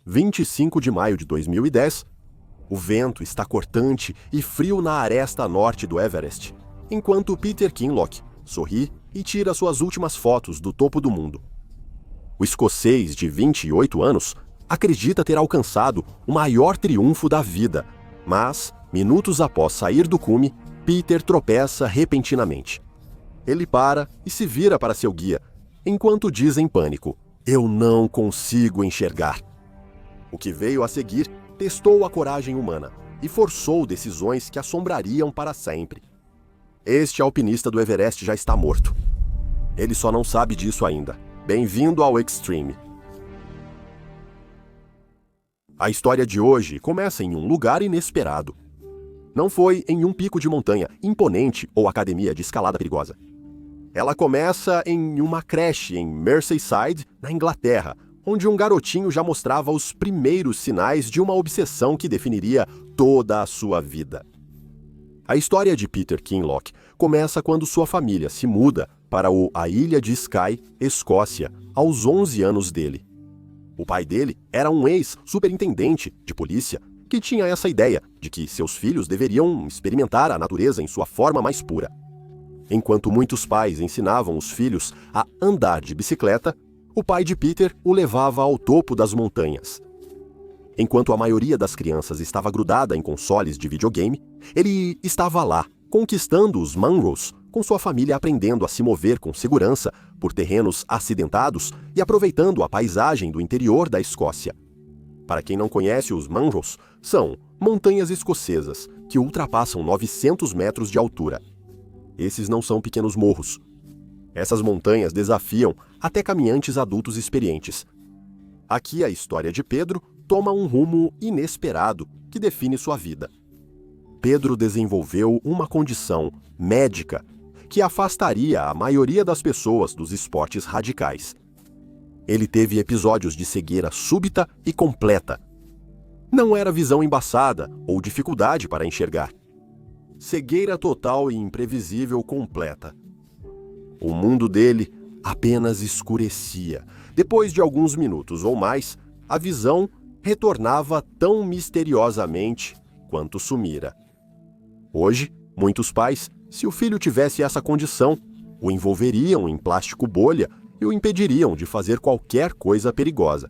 25 de maio de 2010, o vento está cortante e frio na aresta norte do Everest, enquanto Peter Kinloch sorri e tira suas últimas fotos do topo do mundo. O escocês de 28 anos acredita ter alcançado o maior triunfo da vida, mas, minutos após sair do cume, Peter tropeça repentinamente. Ele para e se vira para seu guia, enquanto diz em pânico: "Eu não consigo enxergar." O que veio a seguir testou a coragem humana e forçou decisões que assombrariam para sempre. Este alpinista do Everest já está morto. Ele só não sabe disso ainda. Bem-vindo ao Extreme. A história de hoje começa em um lugar inesperado. Não foi em um pico de montanha imponente ou academia de escalada perigosa. Ela começa em uma creche em Merseyside, na Inglaterra, onde um garotinho já mostrava os primeiros sinais de uma obsessão que definiria toda a sua vida. A história de Peter Kinloch começa quando sua família se muda para a ilha de Skye, Escócia, aos 11 anos dele. O pai dele era um ex-superintendente de polícia que tinha essa ideia de que seus filhos deveriam experimentar a natureza em sua forma mais pura. Enquanto muitos pais ensinavam os filhos a andar de bicicleta, o pai de Peter o levava ao topo das montanhas. Enquanto a maioria das crianças estava grudada em consoles de videogame, ele estava lá, conquistando os Munros, com sua família aprendendo a se mover com segurança por terrenos acidentados e aproveitando a paisagem do interior da Escócia. Para quem não conhece, os Munros são montanhas escocesas que ultrapassam 900 metros de altura. Esses não são pequenos morros. Essas montanhas desafiam até caminhantes adultos experientes. Aqui a história de Pedro toma um rumo inesperado que define sua vida. Pedro desenvolveu uma condição médica que afastaria a maioria das pessoas dos esportes radicais. Ele teve episódios de cegueira súbita e completa. Não era visão embaçada ou dificuldade para enxergar. Cegueira total e imprevisível completa. O mundo dele apenas escurecia. Depois de alguns minutos ou mais, a visão retornava tão misteriosamente quanto sumira. Hoje, muitos pais, se o filho tivesse essa condição, o envolveriam em plástico bolha e o impediriam de fazer qualquer coisa perigosa.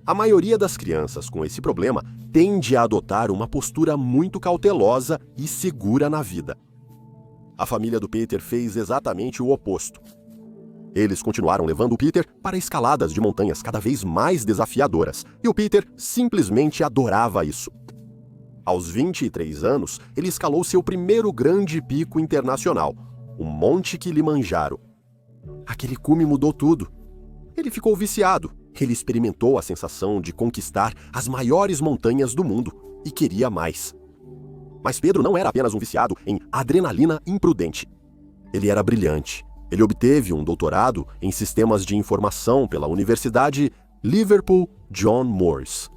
A maioria das crianças com esse problema tende a adotar uma postura muito cautelosa e segura na vida. A família do Peter fez exatamente o oposto. Eles continuaram levando o Peter para escaladas de montanhas cada vez mais desafiadoras, e o Peter simplesmente adorava isso. Aos 23 anos, ele escalou seu primeiro grande pico internacional, o Monte Kilimanjaro. Aquele cume mudou tudo. Ele ficou viciado. Ele experimentou a sensação de conquistar as maiores montanhas do mundo e queria mais. Mas Pedro não era apenas um viciado em adrenalina imprudente. Ele era brilhante. Ele obteve um doutorado em sistemas de informação pela Universidade Liverpool John Moores.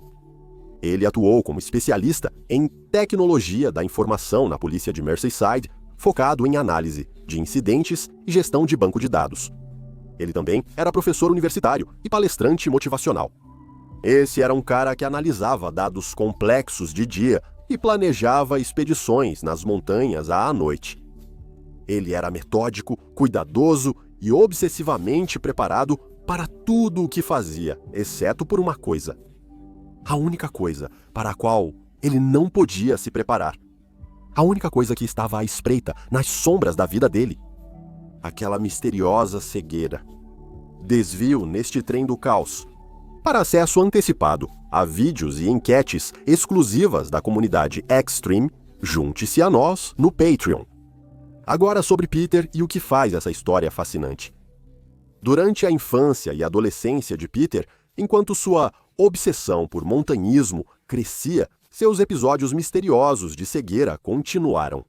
Ele atuou como especialista em tecnologia da informação na polícia de Merseyside, focado em análise de incidentes e gestão de banco de dados. Ele também era professor universitário e palestrante motivacional. Esse era um cara que analisava dados complexos de dia e planejava expedições nas montanhas à noite. Ele era metódico, cuidadoso e obsessivamente preparado para tudo o que fazia, exceto por uma coisa. A única coisa para a qual ele não podia se preparar. A única coisa que estava à espreita nas sombras da vida dele. Aquela misteriosa cegueira. Desvio neste trem do caos. Para acesso antecipado a vídeos e enquetes exclusivas da comunidade Extreme, junte-se a nós no Patreon. Agora sobre Peter e o que faz essa história fascinante. Durante a infância e adolescência de Peter, enquanto sua obsessão por montanhismo crescia, seus episódios misteriosos de cegueira continuaram.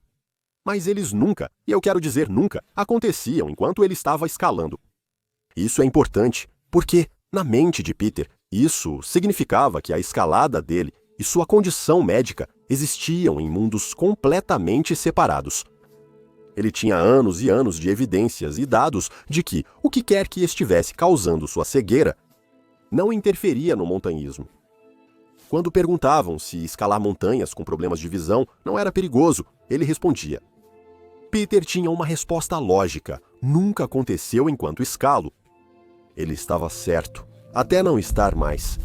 Mas eles nunca, e eu quero dizer nunca, aconteciam enquanto ele estava escalando. Isso é importante, porque, na mente de Peter, isso significava que a escalada dele e sua condição médica existiam em mundos completamente separados. Ele tinha anos e anos de evidências e dados de que o que quer que estivesse causando sua cegueira não interferia no montanhismo, Quando perguntavam se escalar montanhas com problemas de visão não era perigoso, ele respondia: Peter tinha uma resposta lógica. Nunca aconteceu enquanto escalo. Ele estava certo, até não estar mais.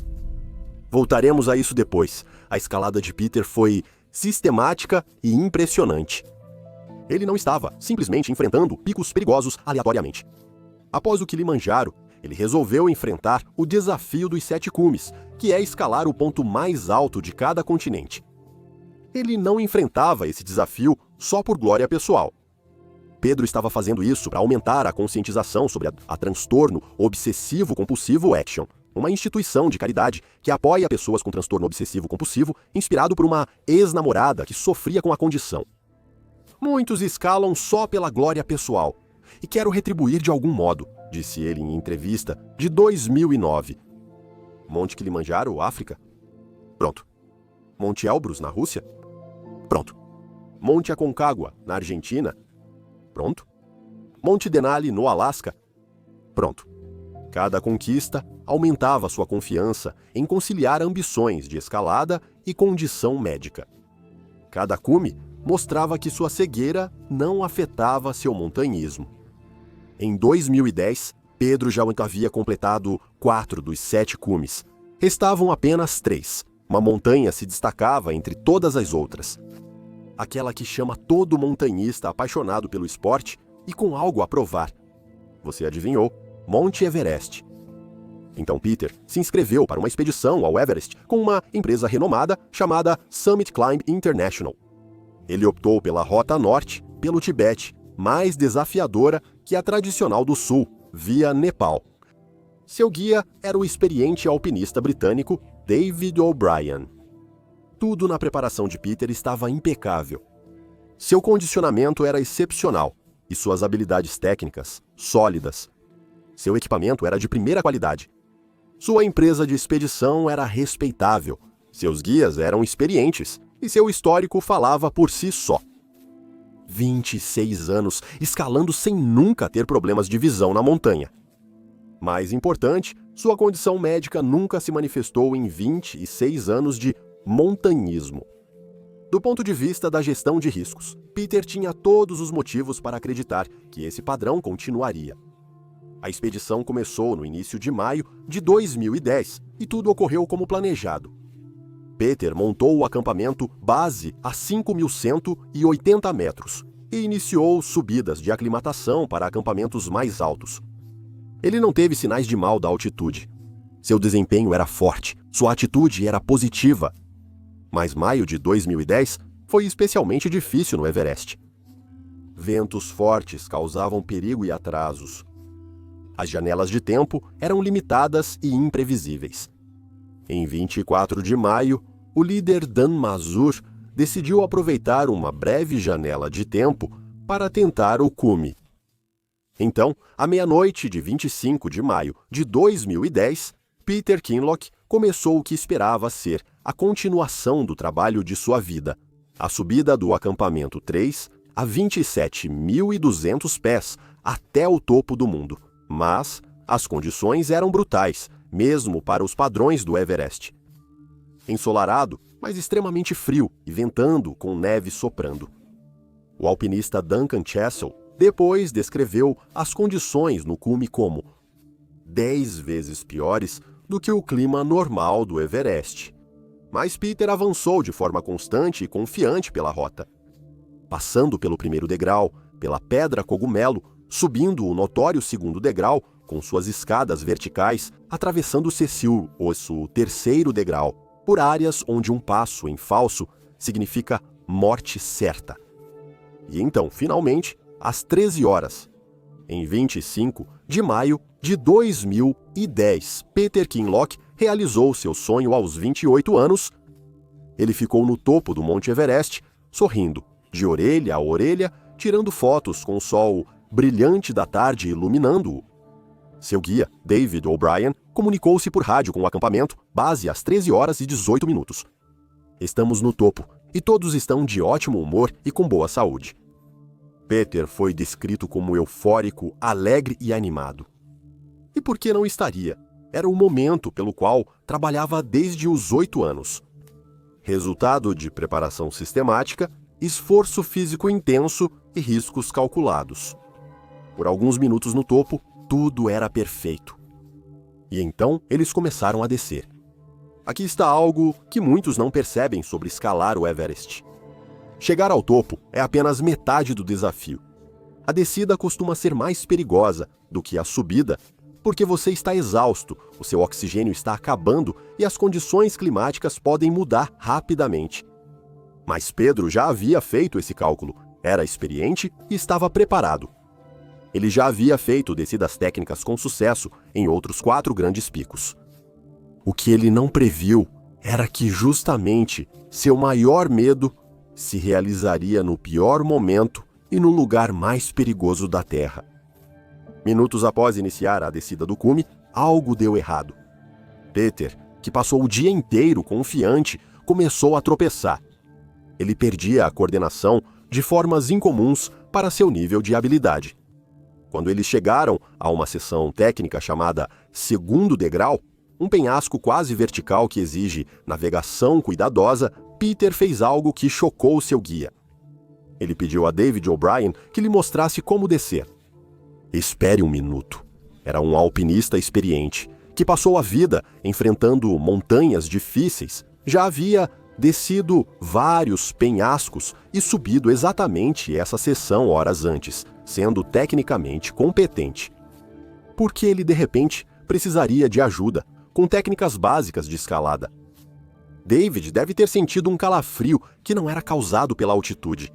Voltaremos a isso depois. A escalada de Peter foi sistemática e impressionante. Ele não estava simplesmente enfrentando picos perigosos aleatoriamente. Após o Kilimanjaro, ele resolveu enfrentar o desafio dos 7 cumes, que é escalar o ponto mais alto de cada continente. Ele não enfrentava esse desafio só por glória pessoal. Pedro estava fazendo isso para aumentar a conscientização sobre a transtorno obsessivo-compulsivo Action, uma instituição de caridade que apoia pessoas com transtorno obsessivo-compulsivo, inspirado por uma ex-namorada que sofria com a condição. Muitos escalam só pela glória pessoal, e quero retribuir de algum modo, disse ele em entrevista de 2009. Monte Kilimanjaro, África? Pronto. Monte Elbrus, na Rússia? Pronto. Monte Aconcagua, na Argentina? Pronto. Monte Denali, no Alasca? Pronto. Cada conquista aumentava sua confiança em conciliar ambições de escalada e condição médica. Cada cume mostrava que sua cegueira não afetava seu montanhismo. Em 2010, Pedro já havia completado 4 dos 7 cumes. Restavam apenas 3. Uma montanha se destacava entre todas as outras. Aquela que chama todo montanhista apaixonado pelo esporte e com algo a provar. Você adivinhou, Monte Everest. Então Peter se inscreveu para uma expedição ao Everest com uma empresa renomada chamada Summit Climb International. Ele optou pela Rota Norte, pelo Tibete, mais desafiadora que a tradicional do Sul, via Nepal. Seu guia era o experiente alpinista britânico David O'Brien. Tudo na preparação de Peter estava impecável. Seu condicionamento era excepcional e suas habilidades técnicas sólidas. Seu equipamento era de primeira qualidade. Sua empresa de expedição era respeitável. Seus guias eram experientes e seu histórico falava por si só. 26 anos escalando sem nunca ter problemas de visão na montanha. Mais importante, sua condição médica nunca se manifestou em 26 anos de montanhismo. Do ponto de vista da gestão de riscos, Peter tinha todos os motivos para acreditar que esse padrão continuaria. A expedição começou no início de maio de 2010 e tudo ocorreu como planejado. Peter montou o acampamento base a 5.180 metros e iniciou subidas de aclimatação para acampamentos mais altos. Ele não teve sinais de mal da altitude. Seu desempenho era forte, sua atitude era positiva. Mas maio de 2010 foi especialmente difícil no Everest. Ventos fortes causavam perigo e atrasos. As janelas de tempo eram limitadas e imprevisíveis. Em 24 de maio, o líder Dan Mazur decidiu aproveitar uma breve janela de tempo para tentar o cume. Então, à meia-noite de 25 de maio de 2010, Peter Kinloch começou o que esperava ser a continuação do trabalho de sua vida, a subida do acampamento 3 a 27.200 pés até o topo do mundo. Mas as condições eram brutais, mesmo para os padrões do Everest. Ensolarado, mas extremamente frio e ventando com neve soprando. O alpinista Duncan Chassell depois descreveu as condições no cume como 10 vezes piores do que o clima normal do Everest. Mas Peter avançou de forma constante e confiante pela rota. Passando pelo primeiro degrau, pela Pedra Cogumelo, subindo o notório segundo degrau, com suas escadas verticais, atravessando o Cecil, o terceiro degrau, por áreas onde um passo em falso significa morte certa. E então, finalmente, às 13 horas, em 25 de maio de 2010, Peter Kinloch realizou seu sonho aos 28 anos. Ele ficou no topo do Monte Everest, sorrindo, de orelha a orelha, tirando fotos com o sol brilhante da tarde iluminando-o. Seu guia, David O'Brien, comunicou-se por rádio com o acampamento, base às 13 horas e 18 minutos. Estamos no topo, e todos estão de ótimo humor e com boa saúde. Peter foi descrito como eufórico, alegre e animado. E por que não estaria? Era o momento pelo qual trabalhava desde os 8 anos. Resultado de preparação sistemática, esforço físico intenso e riscos calculados. Por alguns minutos no topo, tudo era perfeito. E então eles começaram a descer. Aqui está algo que muitos não percebem sobre escalar o Everest. Chegar ao topo é apenas metade do desafio. A descida costuma ser mais perigosa do que a subida, porque você está exausto, o seu oxigênio está acabando e as condições climáticas podem mudar rapidamente. Mas Pedro já havia feito esse cálculo, era experiente e estava preparado. Ele já havia feito descidas técnicas com sucesso em outros 4 grandes picos. O que ele não previu era que justamente seu maior medo se realizaria no pior momento e no lugar mais perigoso da Terra. Minutos após iniciar a descida do cume, algo deu errado. Peter, que passou o dia inteiro confiante, começou a tropeçar. Ele perdia a coordenação de formas incomuns para seu nível de habilidade. Quando eles chegaram a uma seção técnica chamada segundo degrau, um penhasco quase vertical que exige navegação cuidadosa, Peter fez algo que chocou seu guia. Ele pediu a David O'Brien que lhe mostrasse como descer. Espere um minuto. Era um alpinista experiente, que passou a vida enfrentando montanhas difíceis. Já havia descido vários penhascos e subido exatamente essa seção horas antes, sendo tecnicamente competente. Por que ele, de repente, precisaria de ajuda, com técnicas básicas de escalada? David deve ter sentido um calafrio que não era causado pela altitude.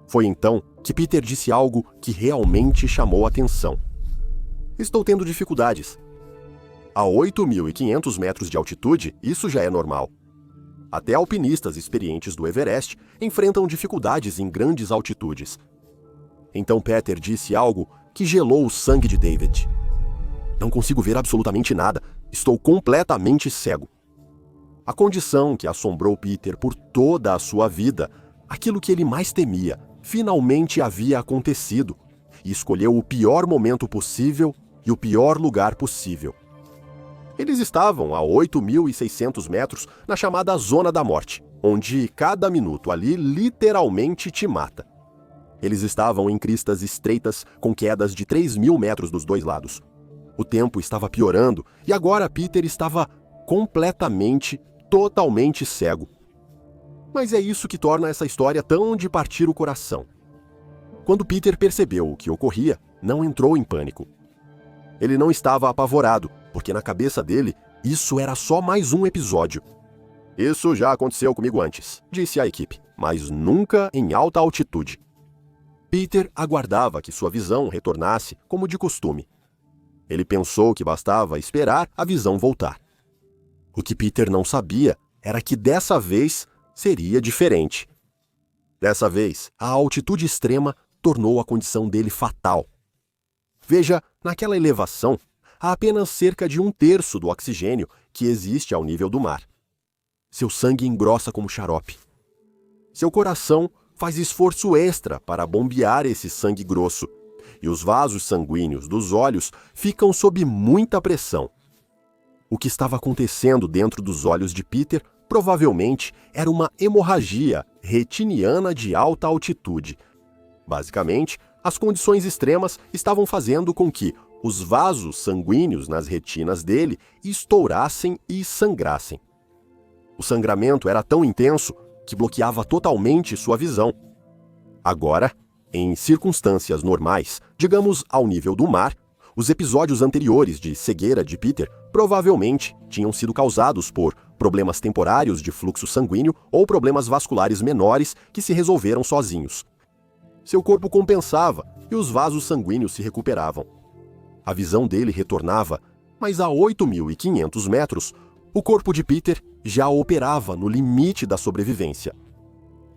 Foi então que Peter disse algo que realmente chamou a atenção. Estou tendo dificuldades. A 8.500 metros de altitude, isso já é normal. Até alpinistas experientes do Everest enfrentam dificuldades em grandes altitudes. Então Peter disse algo que gelou o sangue de David. Não consigo ver absolutamente nada. Estou completamente cego. A condição que assombrou Peter por toda a sua vida, aquilo que ele mais temia, finalmente havia acontecido, e escolheu o pior momento possível e o pior lugar possível. Eles estavam a 8.600 metros na chamada Zona da Morte, onde cada minuto ali literalmente te mata. Eles estavam em cristas estreitas com quedas de 3.000 metros dos dois lados. O tempo estava piorando e agora Peter estava totalmente cego. Mas é isso que torna essa história tão de partir o coração. Quando Peter percebeu o que ocorria, não entrou em pânico. Ele não estava apavorado, porque na cabeça dele, isso era só mais um episódio. Isso já aconteceu comigo antes, disse a equipe, mas nunca em alta altitude. Peter aguardava que sua visão retornasse como de costume. Ele pensou que bastava esperar a visão voltar. O que Peter não sabia era que dessa vez seria diferente. Dessa vez, a altitude extrema tornou a condição dele fatal. Veja, naquela elevação, há apenas cerca de 1/3 do oxigênio que existe ao nível do mar. Seu sangue engrossa como xarope. Seu coração faz esforço extra para bombear esse sangue grosso, e os vasos sanguíneos dos olhos ficam sob muita pressão. O que estava acontecendo dentro dos olhos de Peter provavelmente era uma hemorragia retiniana de alta altitude. Basicamente, as condições extremas estavam fazendo com que os vasos sanguíneos nas retinas dele estourassem e sangrassem. O sangramento era tão intenso que bloqueava totalmente sua visão. Agora, em circunstâncias normais, digamos ao nível do mar, os episódios anteriores de cegueira de Peter provavelmente tinham sido causados por problemas temporários de fluxo sanguíneo ou problemas vasculares menores que se resolveram sozinhos. Seu corpo compensava e os vasos sanguíneos se recuperavam. A visão dele retornava, mas a 8.500 metros, o corpo de Peter já operava no limite da sobrevivência.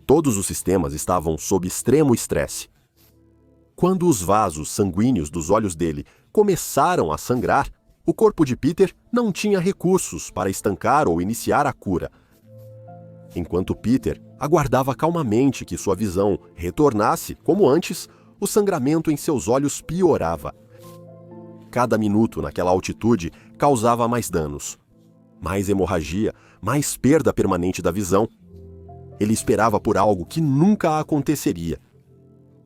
Todos os sistemas estavam sob extremo estresse. Quando os vasos sanguíneos dos olhos dele começaram a sangrar, o corpo de Peter não tinha recursos para estancar ou iniciar a cura. Enquanto Peter aguardava calmamente que sua visão retornasse como antes, o sangramento em seus olhos piorava. Cada minuto naquela altitude causava mais danos. Mais hemorragia, mais perda permanente da visão. Ele esperava por algo que nunca aconteceria.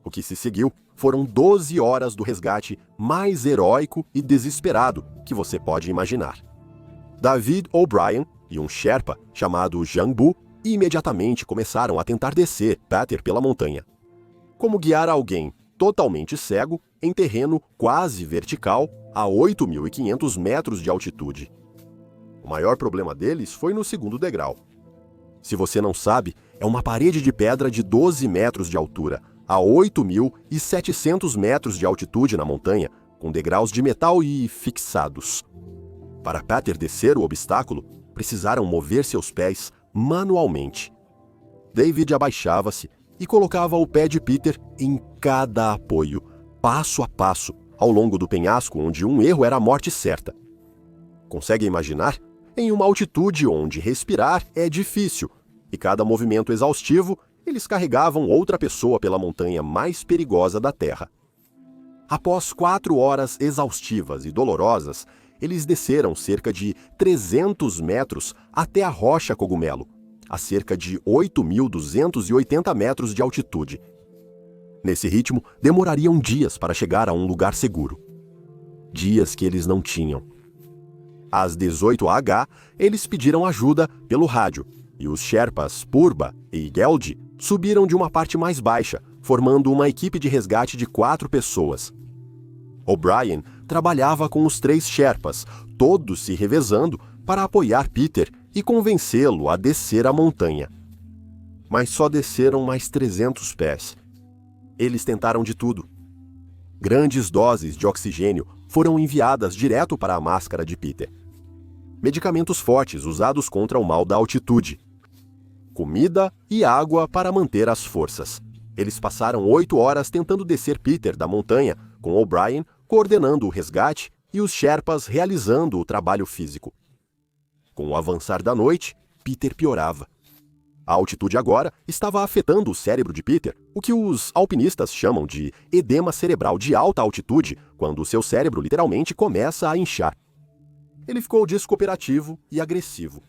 O que se seguiu foram 12 horas do resgate mais heróico e desesperado que você pode imaginar. David O'Brien e um Sherpa chamado Zhang Bu imediatamente começaram a tentar descer Peter pela montanha. Como guiar alguém totalmente cego em terreno quase vertical a 8.500 metros de altitude? O maior problema deles foi no segundo degrau. Se você não sabe, é uma parede de pedra de 12 metros de altura, a 8.700 metros de altitude na montanha, com degraus de metal e fixados. Para Peter descer o obstáculo, precisaram mover seus pés manualmente. David abaixava-se e colocava o pé de Peter em cada apoio, passo a passo, ao longo do penhasco onde um erro era a morte certa. Consegue imaginar? Em uma altitude onde respirar é difícil, e cada movimento exaustivo, eles carregavam outra pessoa pela montanha mais perigosa da Terra. Após 4 horas exaustivas e dolorosas, eles desceram cerca de 300 metros até a Rocha Cogumelo, a cerca de 8.280 metros de altitude. Nesse ritmo, demorariam dias para chegar a um lugar seguro. Dias que eles não tinham. Às 18h, eles pediram ajuda pelo rádio, e os Sherpas Purba e Geldi subiram de uma parte mais baixa, formando uma equipe de resgate de 4 pessoas. O'Brien trabalhava com os 3 Sherpas, todos se revezando para apoiar Peter e convencê-lo a descer a montanha. Mas só desceram mais 300 pés. Eles tentaram de tudo. Grandes doses de oxigênio foram enviadas direto para a máscara de Peter. Medicamentos fortes usados contra o mal da altitude. Comida e água para manter as forças. Eles passaram 8 horas tentando descer Peter da montanha, com O'Brien coordenando o resgate e os Sherpas realizando o trabalho físico. Com o avançar da noite, Peter piorava. A altitude agora estava afetando o cérebro de Peter, o que os alpinistas chamam de edema cerebral de alta altitude, quando o seu cérebro literalmente começa a inchar. Ele ficou descooperativo e agressivo.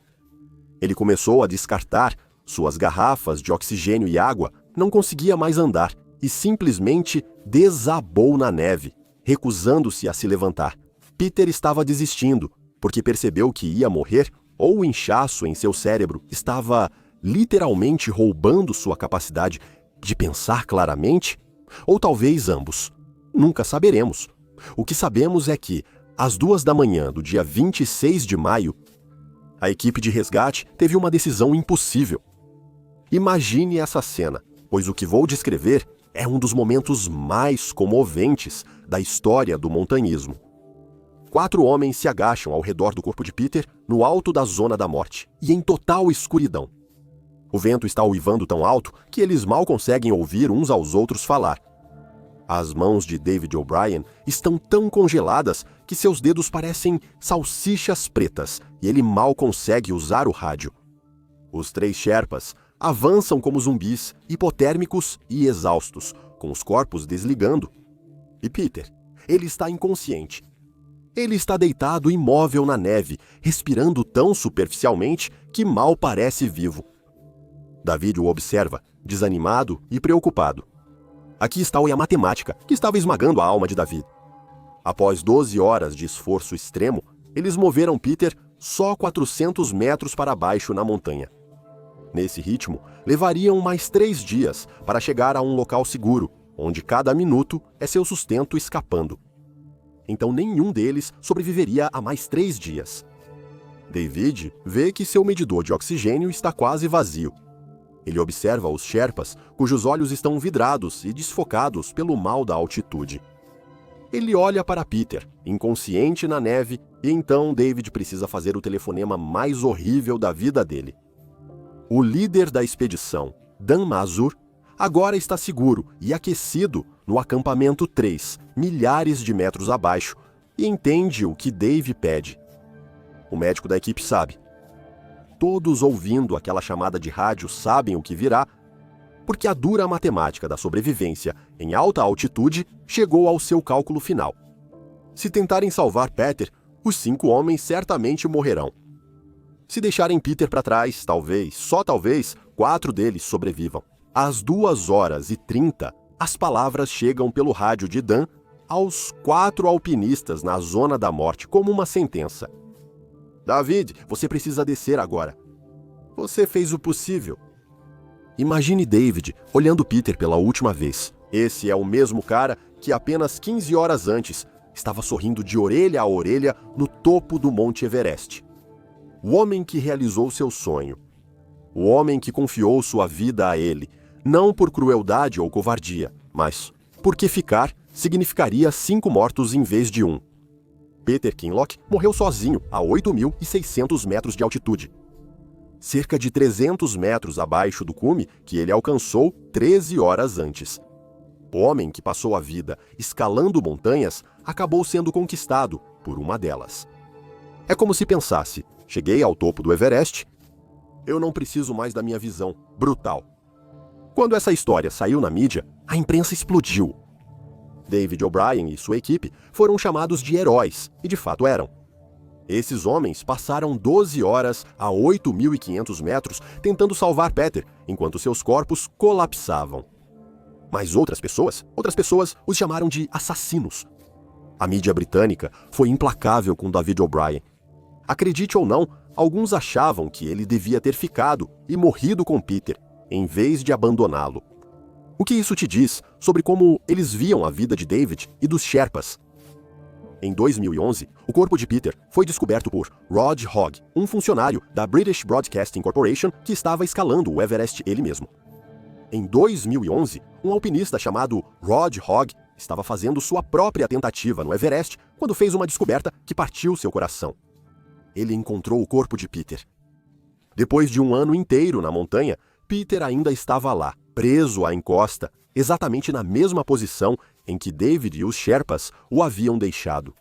Ele começou a descartar suas garrafas de oxigênio e água, não conseguia mais andar e simplesmente desabou na neve, recusando-se a se levantar. Peter estava desistindo, porque percebeu que ia morrer ou o inchaço em seu cérebro estava literalmente roubando sua capacidade de pensar claramente? Ou talvez ambos. Nunca saberemos. O que sabemos é que, às 2h do dia 26 de maio, a equipe de resgate teve uma decisão impossível. Imagine essa cena, pois o que vou descrever é um dos momentos mais comoventes da história do montanhismo. 4 homens se agacham ao redor do corpo de Peter, no alto da zona da morte, e em total escuridão. O vento está uivando tão alto que eles mal conseguem ouvir uns aos outros falar. As mãos de David O'Brien estão tão congeladas que seus dedos parecem salsichas pretas e ele mal consegue usar o rádio. Os 3 Sherpas avançam como zumbis, hipotérmicos e exaustos, com os corpos desligando. E Peter, ele está inconsciente. Ele está deitado imóvel na neve, respirando tão superficialmente que mal parece vivo. David o observa, desanimado e preocupado. Aqui está a matemática, que estava esmagando a alma de David. Após 12 horas de esforço extremo, eles moveram Peter só 400 metros para baixo na montanha. Nesse ritmo, levariam mais 3 dias para chegar a um local seguro, onde cada minuto é seu sustento escapando. Então nenhum deles sobreviveria a mais 3 dias. David vê que seu medidor de oxigênio está quase vazio. Ele observa os Sherpas, cujos olhos estão vidrados e desfocados pelo mal da altitude. Ele olha para Peter, inconsciente na neve, e então David precisa fazer o telefonema mais horrível da vida dele. O líder da expedição, Dan Mazur, agora está seguro e aquecido no acampamento 3, milhares de metros abaixo, e entende o que Dave pede. O médico da equipe sabe. Todos ouvindo aquela chamada de rádio sabem o que virá, porque a dura matemática da sobrevivência em alta altitude chegou ao seu cálculo final. Se tentarem salvar Peter, os 5 homens certamente morrerão. Se deixarem Peter para trás, talvez, só talvez, 4 deles sobrevivam. Às 2h30, as palavras chegam pelo rádio de Dan aos 4 alpinistas na zona da morte como uma sentença. David, você precisa descer agora. Você fez o possível. Imagine David olhando Peter pela última vez. Esse é o mesmo cara que apenas 15 horas antes estava sorrindo de orelha a orelha no topo do Monte Everest. O homem que realizou seu sonho. O homem que confiou sua vida a ele, não por crueldade ou covardia, mas porque ficar significaria 5 mortos em vez de 1. Peter Kinloch morreu sozinho a 8.600 metros de altitude. Cerca de 300 metros abaixo do cume que ele alcançou 13 horas antes. O homem que passou a vida escalando montanhas acabou sendo conquistado por uma delas. É como se pensasse, cheguei ao topo do Everest, eu não preciso mais da minha visão brutal. Quando essa história saiu na mídia, a imprensa explodiu. David O'Brien e sua equipe foram chamados de heróis, e de fato eram. Esses homens passaram 12 horas a 8.500 metros tentando salvar Peter, enquanto seus corpos colapsavam. Mas outras pessoas os chamaram de assassinos. A mídia britânica foi implacável com David O'Brien. Acredite ou não, alguns achavam que ele devia ter ficado e morrido com Peter, em vez de abandoná-lo. O que isso te diz sobre como eles viam a vida de David e dos Sherpas? Em 2011, o corpo de Peter foi descoberto por Rod Hogg, um funcionário da British Broadcasting Corporation que estava escalando o Everest ele mesmo. Em 2011, um alpinista chamado Rod Hogg estava fazendo sua própria tentativa no Everest quando fez uma descoberta que partiu seu coração. Ele encontrou o corpo de Peter. Depois de um ano inteiro na montanha, Peter ainda estava lá, preso à encosta, exatamente na mesma posição em que David e os Sherpas o haviam deixado.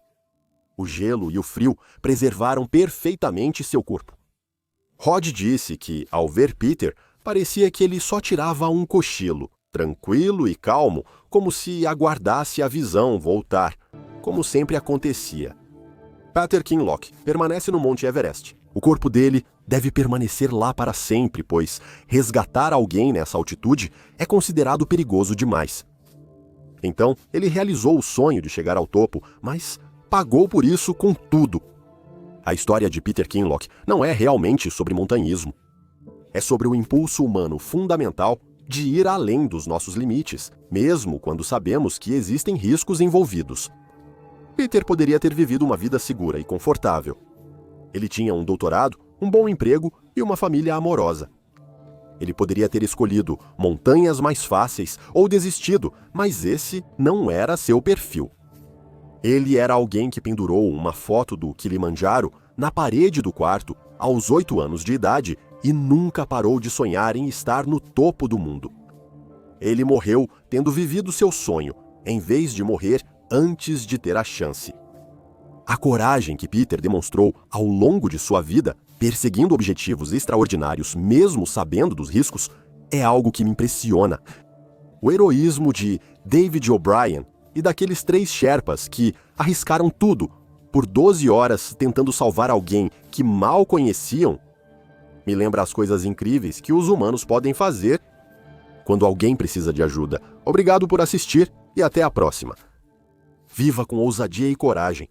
O gelo e o frio preservaram perfeitamente seu corpo. Rod disse que, ao ver Peter, parecia que ele só tirava um cochilo, tranquilo e calmo, como se aguardasse a visão voltar, como sempre acontecia. Peter Kinloch permanece no Monte Everest. O corpo dele deve permanecer lá para sempre, pois resgatar alguém nessa altitude é considerado perigoso demais. Então, ele realizou o sonho de chegar ao topo, mas pagou por isso com tudo. A história de Peter Kinloch não é realmente sobre montanhismo. É sobre o impulso humano fundamental de ir além dos nossos limites, mesmo quando sabemos que existem riscos envolvidos. Peter poderia ter vivido uma vida segura e confortável. Ele tinha um doutorado, um bom emprego e uma família amorosa. Ele poderia ter escolhido montanhas mais fáceis ou desistido, mas esse não era seu perfil. Ele era alguém que pendurou uma foto do Kilimanjaro na parede do quarto aos 8 anos de idade e nunca parou de sonhar em estar no topo do mundo. Ele morreu tendo vivido seu sonho, em vez de morrer antes de ter a chance. A coragem que Peter demonstrou ao longo de sua vida, perseguindo objetivos extraordinários mesmo sabendo dos riscos, é algo que me impressiona. O heroísmo de David O'Brien e daqueles 3 Sherpas que arriscaram tudo por 12 horas tentando salvar alguém que mal conheciam, me lembra as coisas incríveis que os humanos podem fazer quando alguém precisa de ajuda. Obrigado por assistir e até a próxima. Viva com ousadia e coragem.